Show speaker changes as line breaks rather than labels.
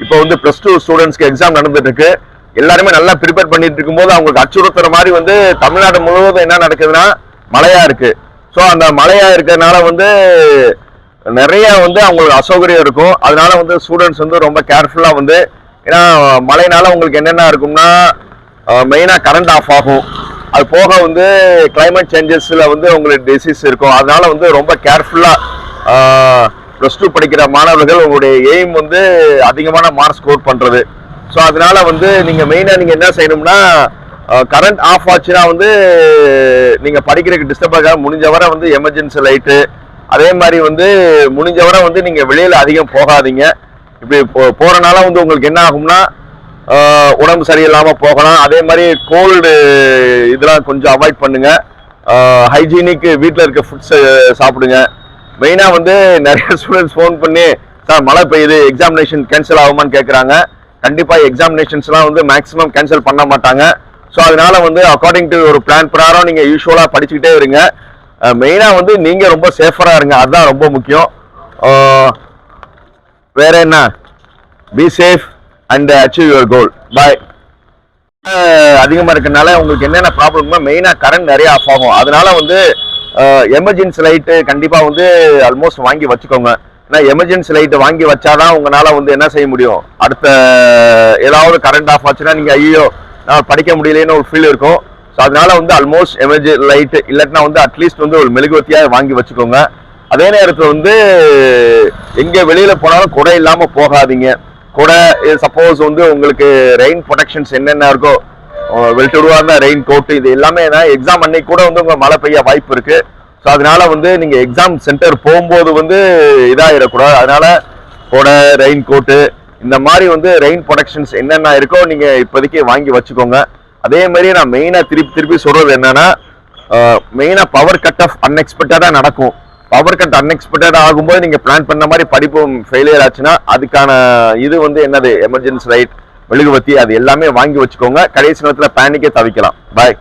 இப்போ வந்து +2 ஸ்டூடெண்ட்ஸ்க்கு எக்ஸாம் நடந்துட்டு இருக்கு. எல்லாருமே நல்லா ப்ரிப்பேர் பண்ணிட்டு இருக்கும்போது அவங்களுக்கு அச்சுறுத்துற மாதிரி வந்து தமிழ்நாடு முழுவதும் என்ன நடக்குதுன்னா மழையா இருக்கு. ஸோ அந்த மழையா இருக்கிறதுனால வந்து நிறைய வந்து அவங்களுக்கு அசௌகரியம் இருக்கும். அதனால வந்து ஸ்டூடெண்ட்ஸ் வந்து ரொம்ப கேர்ஃபுல்லா வந்து, ஏன்னா மழைனால உங்களுக்கு என்னென்ன இருக்கும்னா மெயினாக கரண்ட் ஆஃப் ஆகும். அது போக வந்து கிளைமேட் சேஞ்சஸ்ல வந்து உங்களுக்கு டிசீஸ் இருக்கும். அதனால வந்து ரொம்ப கேர்ஃபுல்லா +2 படிக்கிற மாணவர்கள் உங்களுடைய எய்ம் வந்து அதிகமான மார்க் ஸ்கோர் பண்றது. ஸோ அதனால வந்து நீங்க மெயினா நீங்க என்ன செய்யணும்னா கரண்ட் ஆஃப் ஆச்சுன்னா வந்து நீங்க படிக்கிறதுக்கு டிஸ்டர்ப் ஆகாம முடிஞ்ச வரை வந்து எமர்ஜென்சி லைட்டு, அதே மாதிரி வந்து முடிஞ்ச வரை வந்து நீங்க வெளியில அதிகம் போகாதீங்க. இப்படி போறனால வந்து உங்களுக்கு என்ன ஆகும்னா உடம்பு சரியில்லாம போகலாம். அதே மாதிரி கோல்டு இதெல்லாம் கொஞ்சம் அவாய்ட் பண்ணுங்க. ஹைஜீனிக் வீட்டில் இருக்க ஃபுட்ஸ் சாப்பிடுங்க. மெயினா வந்து நிறைய ஸ்டூடெண்ட்ஸ் ஃபோன் பண்ணி சார் மழை பெய்யுது எக்ஸாமினேஷன் கேன்சல் ஆகுமான்னு கேட்குறாங்க. கண்டிப்பா எக்ஸாமினேஷன்ஸ்லாம் வந்து மேக்ஸிமம் கேன்சல் பண்ண மாட்டாங்க. ஸோ அதனால வந்து அக்கார்டிங் டு ஒரு பிளான் பிரகாரம் நீங்க யூஸ்வலா படிச்சுக்கிட்டே இருங்க. மெயினா வந்து நீங்க ரொம்ப சேஃபரா இருங்க, அதுதான் ரொம்ப முக்கியம். வேற என்ன, be safe and achieve your goal. Bye. அதிகமா இருக்கனால உங்களுக்கு என்னென்ன ப்ராப்ளம்னா மெயினா கரண்ட் நிறைய ஆஃப் ஆகும். அதனால வந்து எமர்ஜென்சி லைட்டு கண்டிப்பா வந்து ஆல்மோஸ்ட் வாங்கி வச்சுக்கோங்க. ஏன்னா எமர்ஜென்சி லைட்டு வாங்கி வச்சாதான் உங்களால வந்து என்ன செய்ய முடியும், அடுத்த ஏதாவது கரண்ட் ஆஃப் ஆச்சுன்னா நீங்க ஐயோ நான் படிக்க முடியலன்னு ஒரு ஃபீல் இருக்கும். ஸோ அதனால வந்து ஆல்மோஸ்ட் எமர்ஜென்சி லைட்டு இல்லாட்டினா வந்து அட்லீஸ்ட் வந்து ஒரு மெழுகுவத்தியா வாங்கி வச்சுக்கோங்க. அதே நேரத்தில் வந்து எங்க வெளியில போனாலும் குடை இல்லாம போகாதீங்க. கூட சப்போஸ் வந்து உங்களுக்கு ரெயின் ப்ரொடெக்ஷன்ஸ் என்னென்ன இருக்கோ, வெல்டுவா இருந்தா ரெயின் கோட்டு, இது எல்லாமே எக்ஸாம் அன்னைக்கு கூட வந்து உங்க மழை பெய்ய வாய்ப்பு இருக்கு. ஸோ அதனால வந்து நீங்க எக்ஸாம் சென்டர் போகும்போது வந்து இதாகிடக்கூடாது. அதனால கூட ரெயின் கோட்டு இந்த மாதிரி வந்து ரெயின் ப்ரொடெக்ஷன்ஸ் என்னென்ன இருக்கோ நீங்க இப்போதைக்கு வாங்கி வச்சுக்கோங்க. அதே மாதிரி நான் மெயினா திருப்பி சொல்றது என்னன்னா, மெயினா பவர் கட் ஆஃப் அன்எக்ஸ்பெக்டடா நடக்கும். பவர் கட் அன்எக்ஸ்பெக்டட் ஆகும்போது நீங்க பிளான் பண்ண மாதிரி படிப்பு ஃபெயிலியர் ஆச்சுன்னா அதுக்கான இது வந்து என்னது, எமர்ஜென்சி லைட், மெழுகுவத்தி, அது எல்லாமே வாங்கி வச்சுக்கோங்க. கடைசி நேரத்தில் பேனிக்கே தவிக்கலாம். பாய்.